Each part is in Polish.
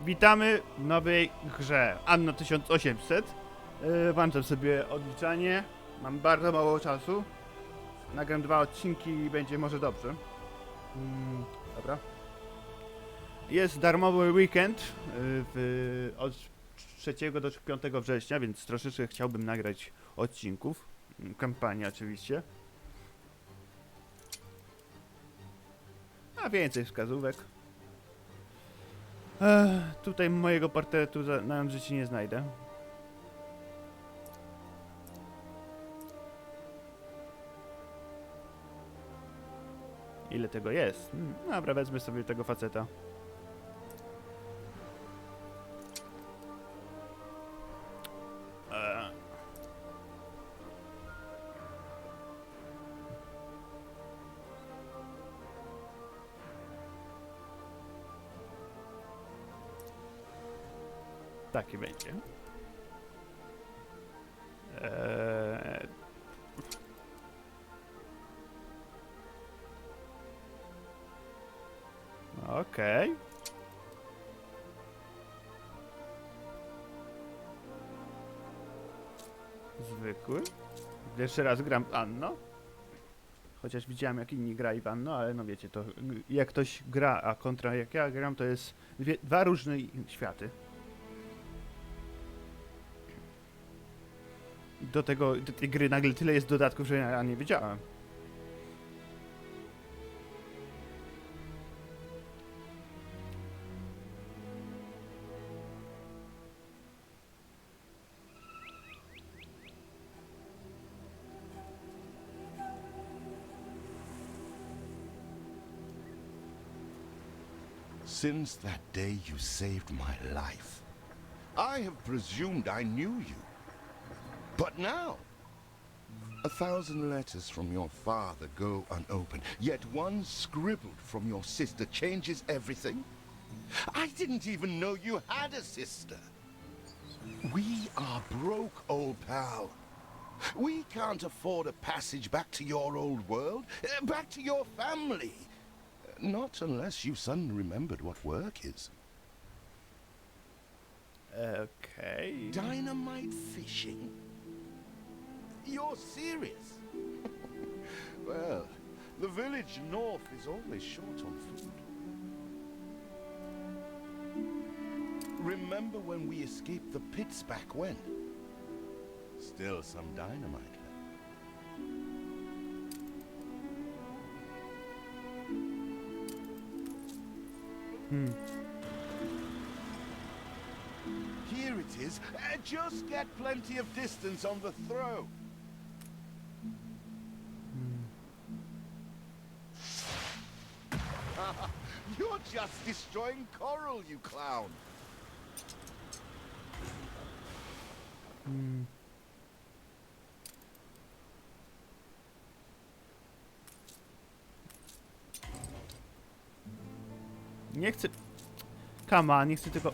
Witamy w nowej grze Anno 1800. Włączam sobie odliczanie. Mam bardzo mało czasu. Nagram 2 odcinki i będzie może dobrze. Dobra. Jest darmowy weekend od 3 do 5 września, więc troszeczkę chciałbym nagrać odcinków. Kampanię oczywiście. A więcej wskazówek. Tutaj mojego portretu na życie nie znajdę. Ile tego jest? Dobra, wezmę sobie tego faceta. Taki będzie. Okej. Zwykły. Pierwszy raz gram w Anno. Chociaż widziałem jak inni grali w Anno, ale no wiecie, to jak ktoś gra, a kontra jak ja gram, to jest dwa różne światy. Do tej gry nagle tyle jest dodatków, że ja nie wiedziałem. Since that day you saved my life, I have presumed I knew you. But now, 1,000 letters from your father go unopened, yet one scribbled from your sister changes everything? I didn't even know you had a sister. We are broke, old pal. We can't afford a passage back to your old world, back to your family. Not unless you suddenly remembered what work is. Okay. Dynamite fishing? You're serious? Well, the village north is always short on food. Remember when we escaped the pits back when? Still some dynamite left. Here it is. Just get plenty of distance on the throw. You're just destroying coral, you clown. Nie chcę... Come on, nie chcę tylko...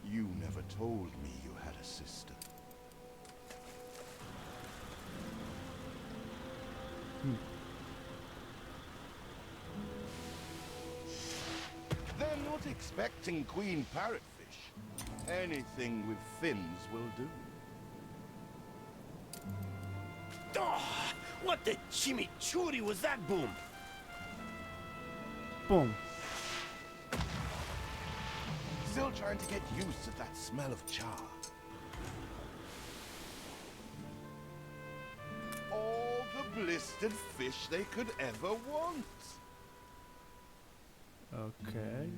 You never told me you had a sister. They're not expecting queen parrotfish. Anything with fins will do. Oh, what the chimichurri was that boom? Bum. Still trying to get used to that smell of char. All the blistered fish they could ever want. Okay.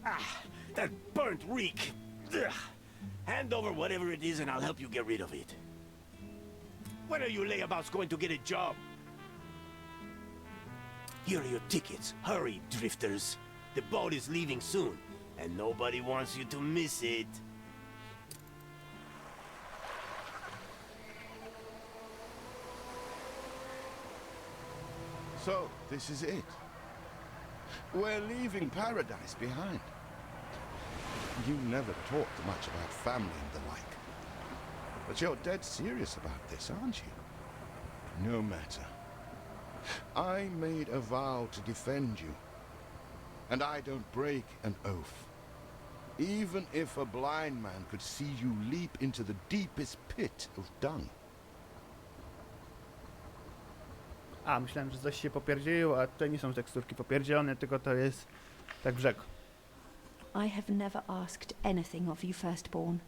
Ah, that burnt reek. Ugh. Hand over whatever it is and I'll help you get rid of it. When are you layabouts going to get a job? Here are your tickets. Hurry, drifters. The boat is leaving soon, and nobody wants you to miss it. So, this is it. We're leaving paradise behind. You never talked much about family and the like. But you're dead serious about this, aren't you? No matter. I made a vow to defend you. and I don't break an oath. Even if a blind man could see you leap into the deepest pit of dung. A, myślałem, że coś się popierdzieliło, a tutaj nie są teksturki popierdzielone, tylko to jest tak w rzeku. I have never asked anything of you, firstborn.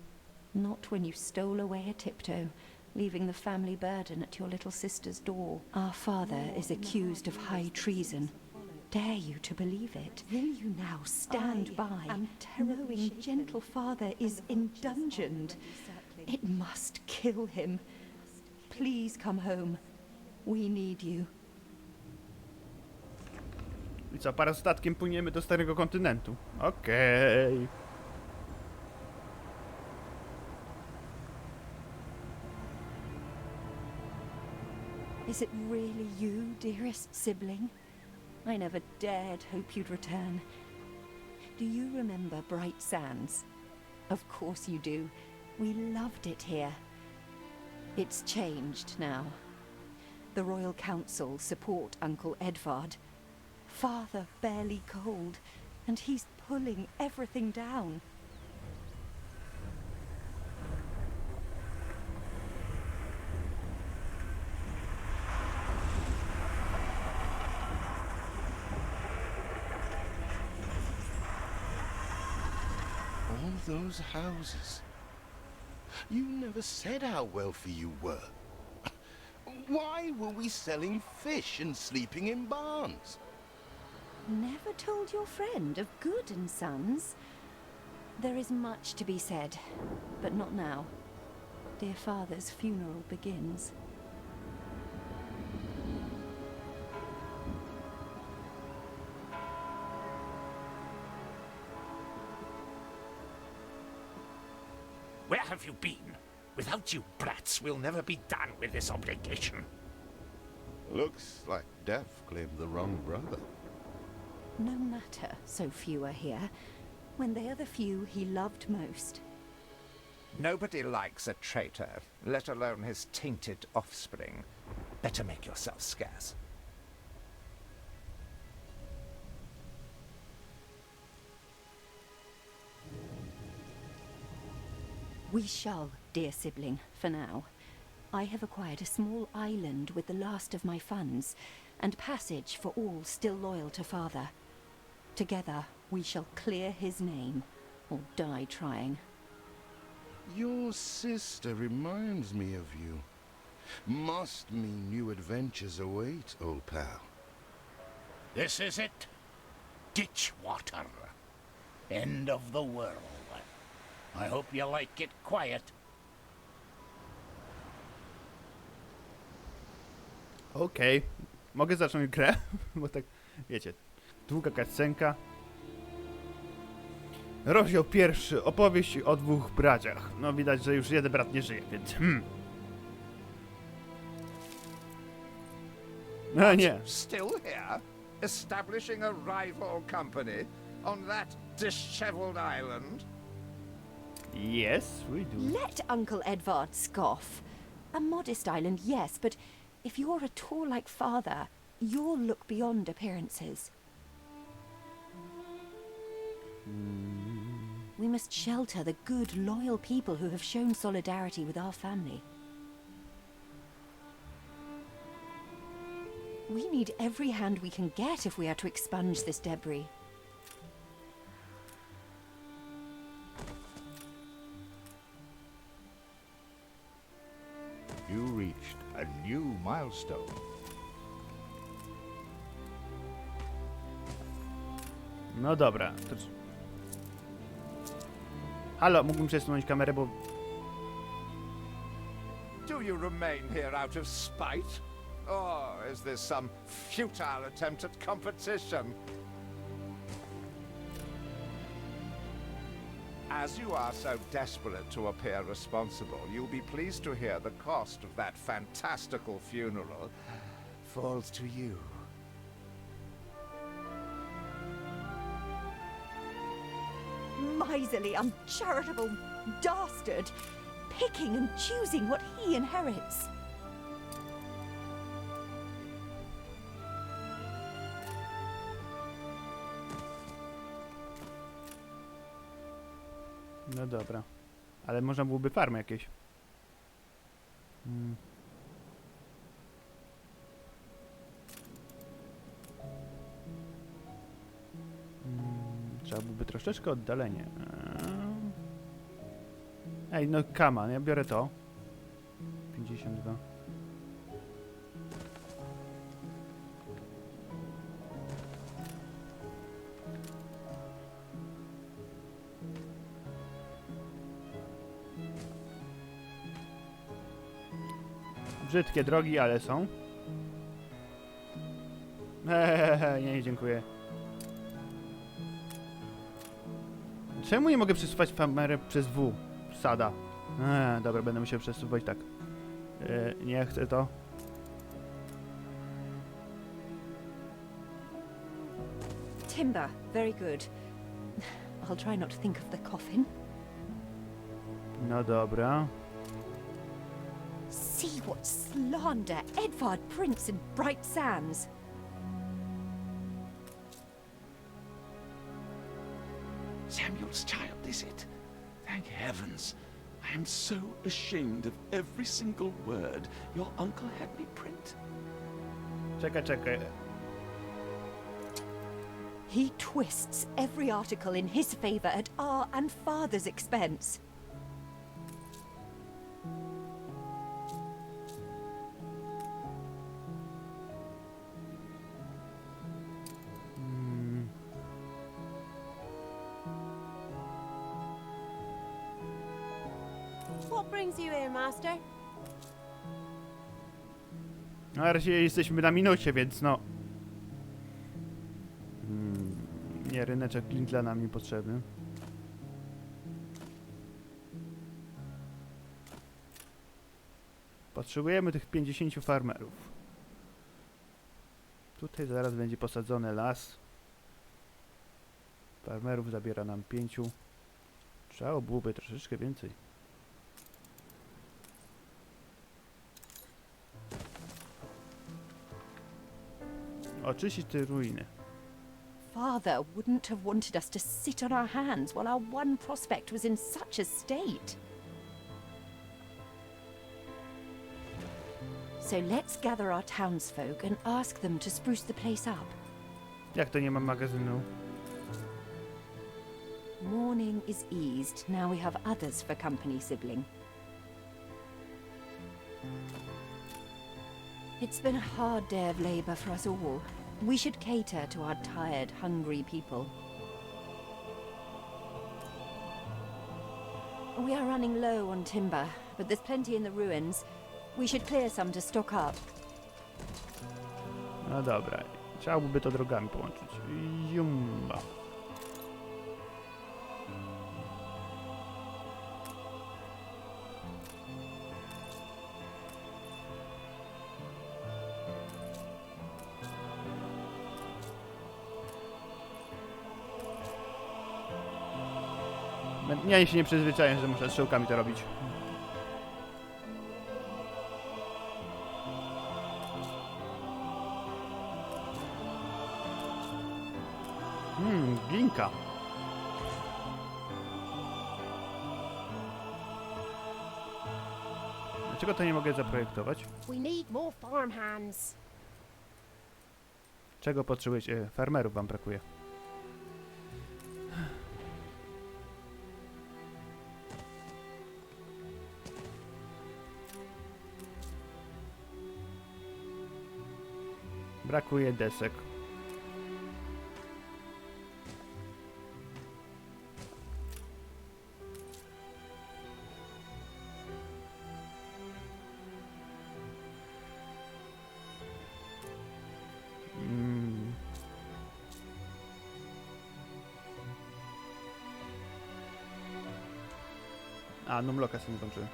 Not when you stole away a tiptoe, leaving the family burden at your little sister's door. Our father is accused of high treason. Dare you to believe it? Will you now stand by, knowing gentle father is indungeoned? It must kill him. Please come home. We need you. I co, parastatkiem płyniemy do Starego Kontynentu. Okej. Is it really you, dearest sibling? I never dared hope you'd return. Do you remember Bright Sands? Of course you do. We loved it here. It's changed now. The Royal Council support Uncle Edvard. Father barely cold, and he's pulling everything down. All those houses. You never said how wealthy you were. Why were we selling fish and sleeping in barns? Never told your friend of Good and Sons? There is much to be said, but not now. Dear father's funeral begins. Where have you been? Without you brats, we'll never be done with this obligation. Looks like Death claimed the wrong brother. No matter so few are here, when they are the few he loved most. Nobody likes a traitor, let alone his tainted offspring. Better make yourself scarce. We shall, dear sibling, for now. I have acquired a small island with the last of my funds, and passage for all still loyal to father. Together, we shall clear his name, or die trying. Your sister reminds me of you. Must mean new adventures await, old pal. This is it. Ditch water. End of the world. I hope you like it quiet. Okej. Mogę zacząć grę? Bo tak, wiecie, długa cutscenka. Rozdział pierwszy. Opowieść o dwóch braciach. No widać, że już jeden brat nie żyje, więc No nie. Still here? Establishing a rival company on that disheveled island? Yes, we do. Let Uncle Edvard scoff. A modest island, yes, but if you're at all like father, you'll look beyond appearances. We must shelter the good, loyal people who have shown solidarity with our family. We need every hand we can get if we are to expunge this debris. You reached a new milestone. No dobra. To... Halo, mógłbym przesunąć kamerę, bo... Do you remain here out of spite? Or is this some futile attempt at competition? As you are so desperate to appear responsible, you'll be pleased to hear the cost of that fantastical funeral falls to you. Miserly, uncharitable dastard, picking and choosing what he inherits. No dobra. Ale można byłoby farmy jakieś. Trzeba byłoby troszeczkę oddalenie. Ej, no come on, ja biorę to. 52. Brzydkie drogi, ale są. Nie, dziękuję. Czemu nie mogę przesuwać farmerę przez W? Sada. Dobra, będę musiał przesuwać tak. Nie chcę to. Timber, very good. I'll try not to think of the coffin. No dobra. See what slander Edvard prints in Bright Sands. Samuel's child, is it? Thank heavens. I am so ashamed of every single word your uncle had me print. Czekaj. He twists every article in his favor at our and father's expense. What brings you here, master? Na razie jesteśmy na minucie, więc no. Nie, ryneczek Lindla nam niepotrzebny. Potrzebujemy tych 50 farmerów. Tutaj zaraz będzie posadzony las. Farmerów zabiera nam 5. Trzeba byłoby troszeczkę więcej. Oczyścić te ruiny. Father wouldn't have wanted us to sit on our hands while our one prospect was in such a state. So let's gather our townsfolk and ask them to spruce the place up. Jak to nie ma magazynu? Mourning is eased, now we have others for company, sibling. It's been a hard day of labor for us all. We should cater to our tired, hungry people. We are running low on timber, but there's plenty in the ruins. We should clear some to stock up. No dobra. Trzeba byłoby to drogami połączyć. Jumba. Ja się nie przyzwyczaję, że muszę strzałkami to robić. Glinka. Dlaczego to nie mogę zaprojektować? We need more farmhands. Czego potrzebujecie? Farmerów wam brakuje. Brakuje desek. A, numloka sobie nie włączyłem.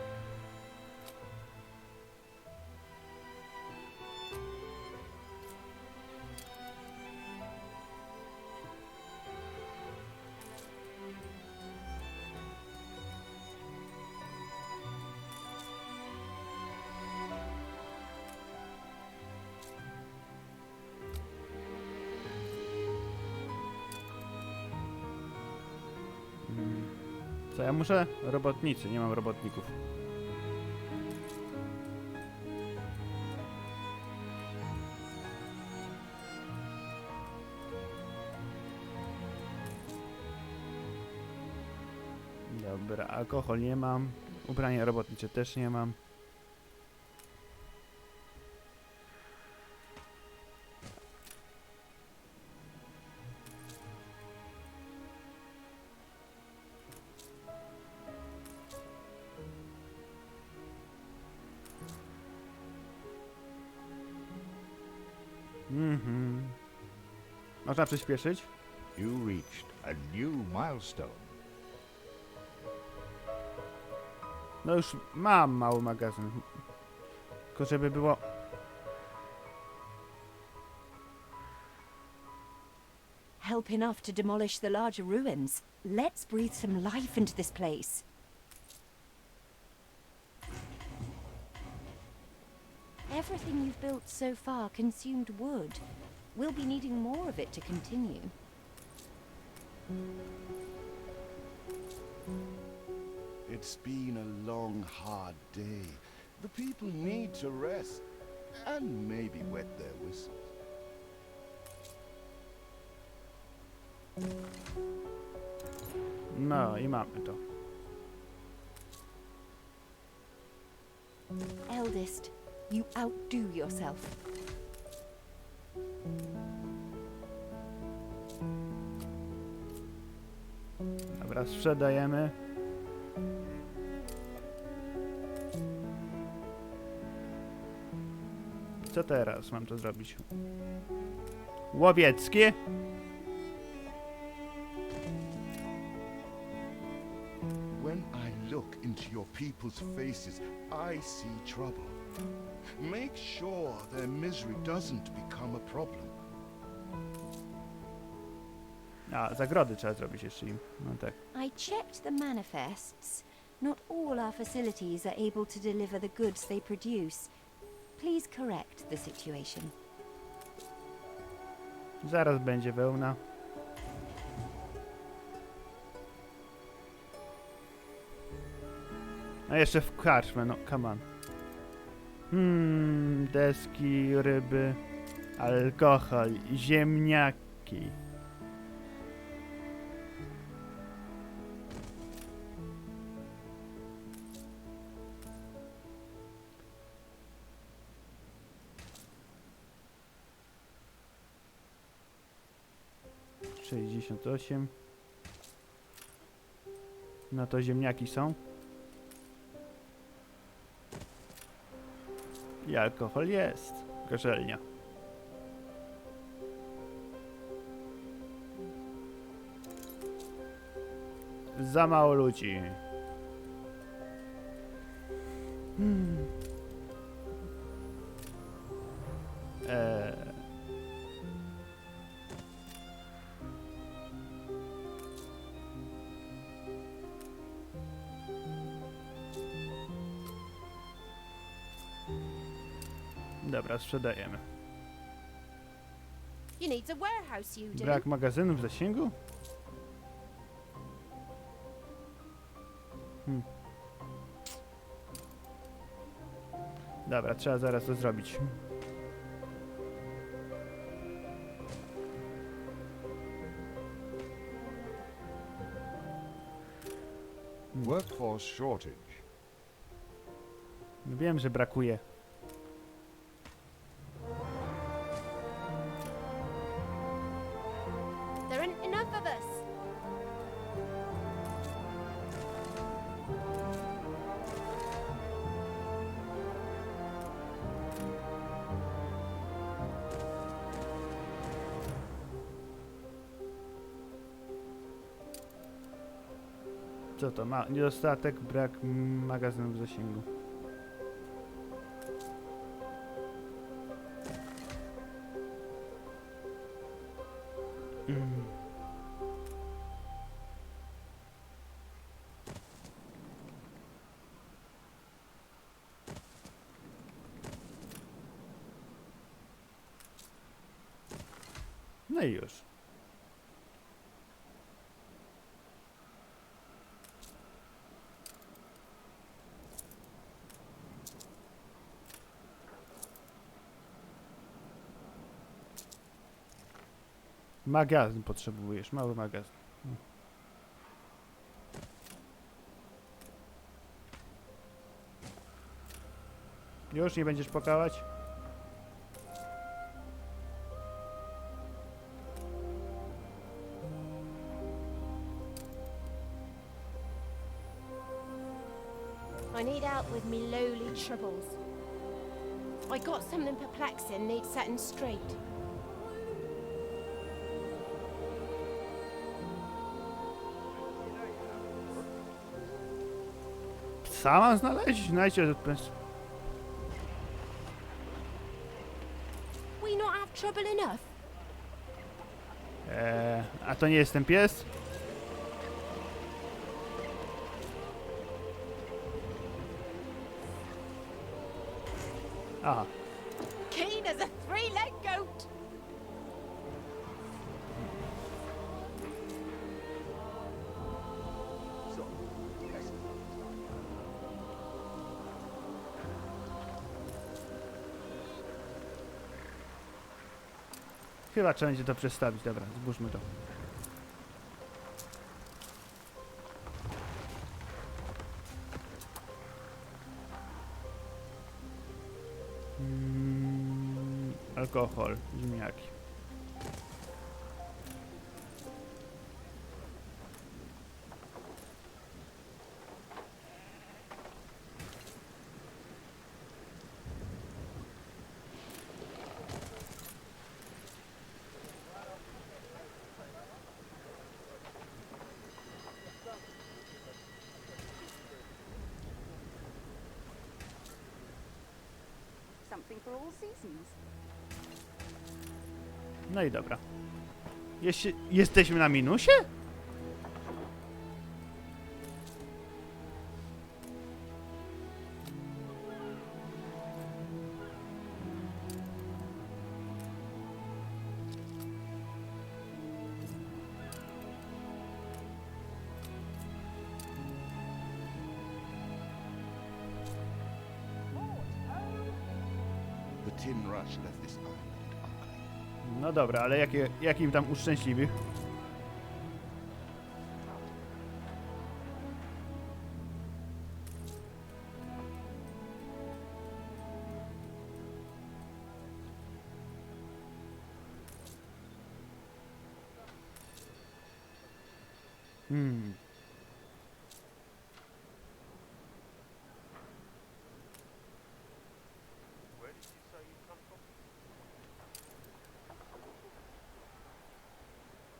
Co ja muszę? Robotnicy, nie mam robotników. Dobra, alkohol nie mam. Ubrania robotnicze też nie mam. Można przyspieszyć? You reached a new milestone. No już mam mały magazyn. Tylko żeby było... Help enough to demolish the larger ruins. Let's breathe some life into this place. Everything you've built so far consumed wood. We'll be needing more of it to continue. It's been a long, hard day. The people need to rest and maybe wet their whistles. No i mamy to. Eldest, you outdo yourself. Dobra, sprzedajemy. Co teraz mam to zrobić? Łowieckie? When I look into your people's faces, I see trouble. Make sure their misery doesn't become a problem. A, zagrody trzeba zrobić jeszcze im. No tak. I checked the manifests. Not all our facilities are able to deliver the goods they produce. Please correct the situation. Zaraz będzie wełna. A jeszcze w karczmę, no come on. Deski, ryby, alkohol, ziemniaki. $68. No to ziemniaki są. I alkohol jest. Gorzelnia. Za mało ludzi. Dobra, sprzedajemy. You need a warehouse, you do. Brak magazynu w zasięgu? Dobra, trzeba zaraz to zrobić. Workforce shortage. Wiem, że brakuje. There aren't enough of us. Co to ma? Niedostatek, brak magazynu w zasięgu. No i już. Magazyn potrzebujesz, mały magazyn. Już nie będziesz płakać? I need help with me lowly troubles. I got something perplexing, need setting straight. Psa mam znaleźć? Znajdźcie bez... We not have trouble enough? A to nie jest ten pies? Aha. Keen as a three-legged goat. Chyba trzeba będzie to przestawić. Dobra, zbóżmy to. Alkohol, ziemniaki. Something for all seasons. No i dobra. Jesteśmy na minusie? The tin rush left this island ugly. No dobra, ale jakim tam uszczęśliwych?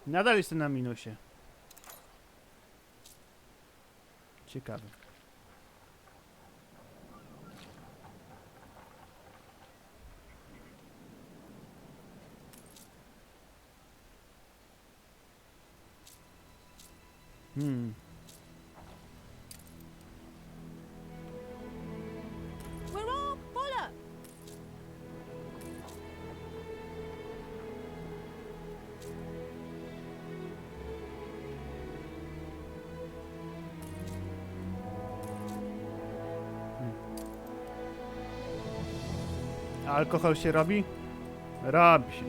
Nadal jestem na minusie. Ciekawe. We're all full up. A alkohol się robi? Robi się.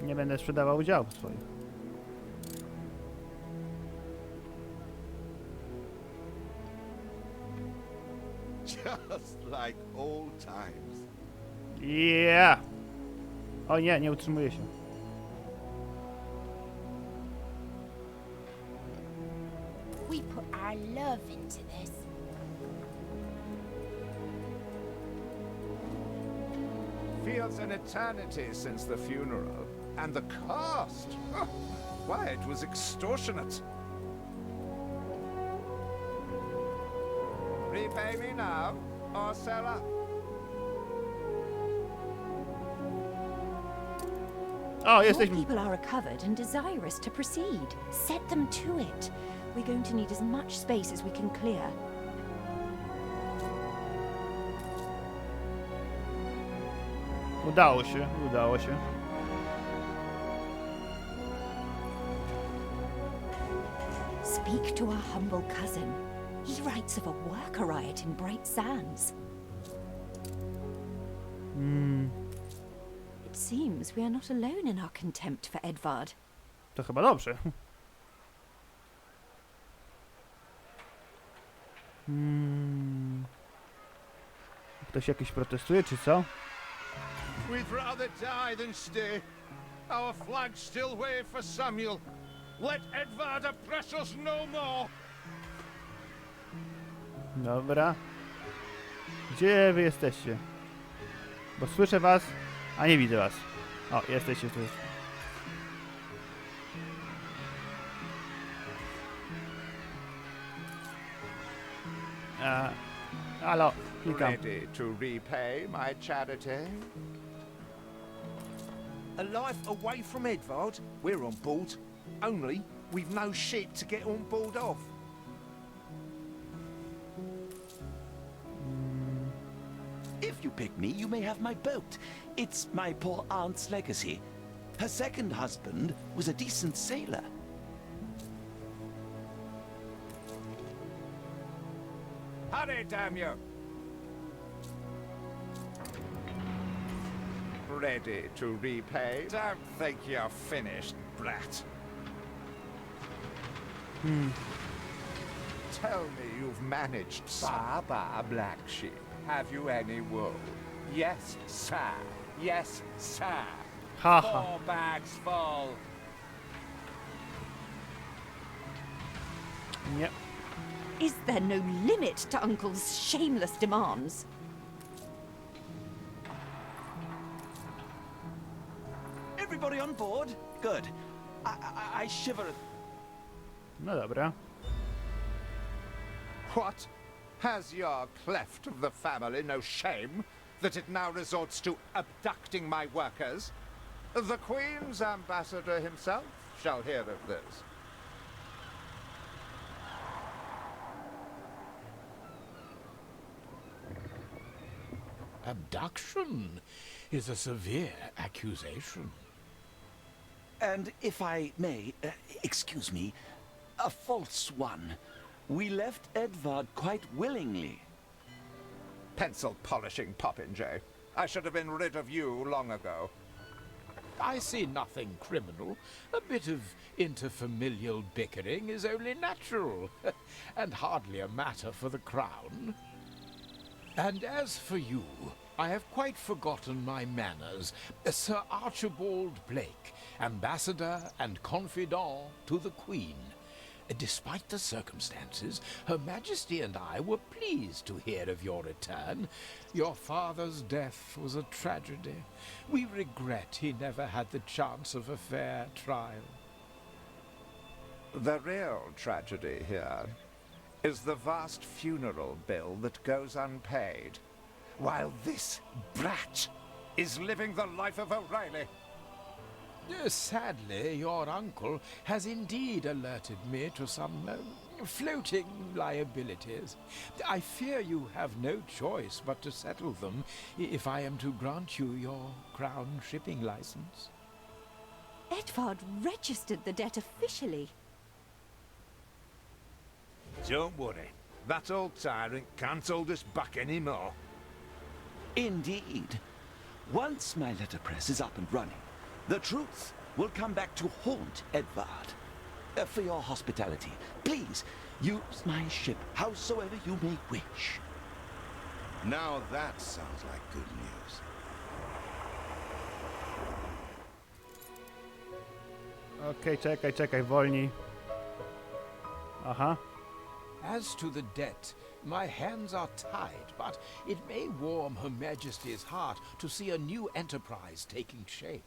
Nie będę sprzedawał udziałów swoich. Just like old times. Yeah! O nie, nie utrzymuje się. We put our love into this. Feels an eternity since the funeral. And the cost! Oh, why, it was extortionate. Repay me now, or sell up. O, Your jesteśmy... people are recovered and desirous to proceed. Set them to it. We're going to need as much space as we can clear. Udało się, udało się. Speak to our humble cousin. He writes of a worker riot in Bright Sands. It seems we are not alone in our contempt for Edvard. To chyba dobrze. Ktoś jakiś protestuje, czy co? We'd rather die than stay. Our flags still wave for Samuel. Let Edvard oppress us no more. Dobra. Gdzie wy jesteście? Bo słyszę was, a nie widzę was. O, jesteście tu. Halo, klikam. Ready to repay my charity? A life away from Edvard? We're on board. Only, we've no ship to get on board of. If you pick me, you may have my boat. It's my poor aunt's legacy. Her second husband was a decent sailor. Hurry, damn you! Ready to repay? Don't think you're finished, brat. Tell me you've managed Saba, black sheep. Have you any wool? Yes, sir. Yes, sir. Ha ha. 4 bags full. Nie. Is there no limit to Uncle's shameless demands? Everybody on board? Good. I shiver at... No dobra. What? Has your cleft of the family no shame that it now resorts to abducting my workers? The Queen's ambassador himself shall hear of this. Abduction is a severe accusation. And if I may, excuse me, a false one. We left Edvard quite willingly. Pencil polishing popinjay. I should have been rid of you long ago. I see nothing criminal. A bit of interfamilial bickering is only natural, and hardly a matter for the crown. And as for you, I have quite forgotten my manners. Sir Archibald Blake, ambassador and confidant to the Queen. Despite the circumstances, Her Majesty and I were pleased to hear of your return. Your father's death was a tragedy. We regret he never had the chance of a fair trial. The real tragedy here is the vast funeral bill that goes unpaid, while this brat is living the life of O'Reilly. Sadly, your uncle has indeed alerted me to some floating liabilities. I fear you have no choice but to settle them if I am to grant you your crown shipping license. Edvard registered the debt officially. Don't worry. That old tyrant can't hold us back anymore. Indeed. Once my letterpress is up and running, the truth will come back to haunt Edvard. For your hospitality, please use my ship howsoever you may wish. Now that sounds like good news. Okej, czekaj, wolniej. Aha. As to the debt, my hands are tied, but it may warm Her Majesty's heart to see a new enterprise taking shape.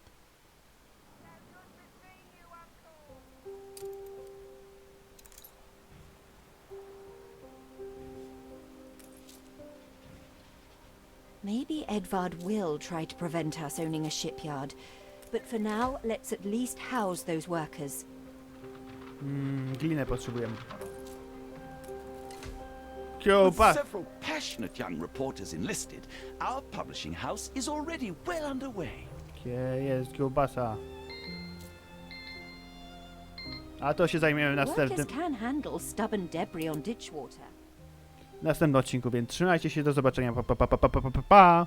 Maybe Edvard will try to prevent us owning a shipyard. But for now, let's at least house those workers. Glinę potrzebujemy. With Kiełbasa. several passionate young reporters enlisted, our publishing house is already well underway. Gdzie jest kiełbasa? A to się zajmiemy w Workers can handle stubborn debris on ditch water. następnym odcinku, więc trzymajcie się, do zobaczenia, pa.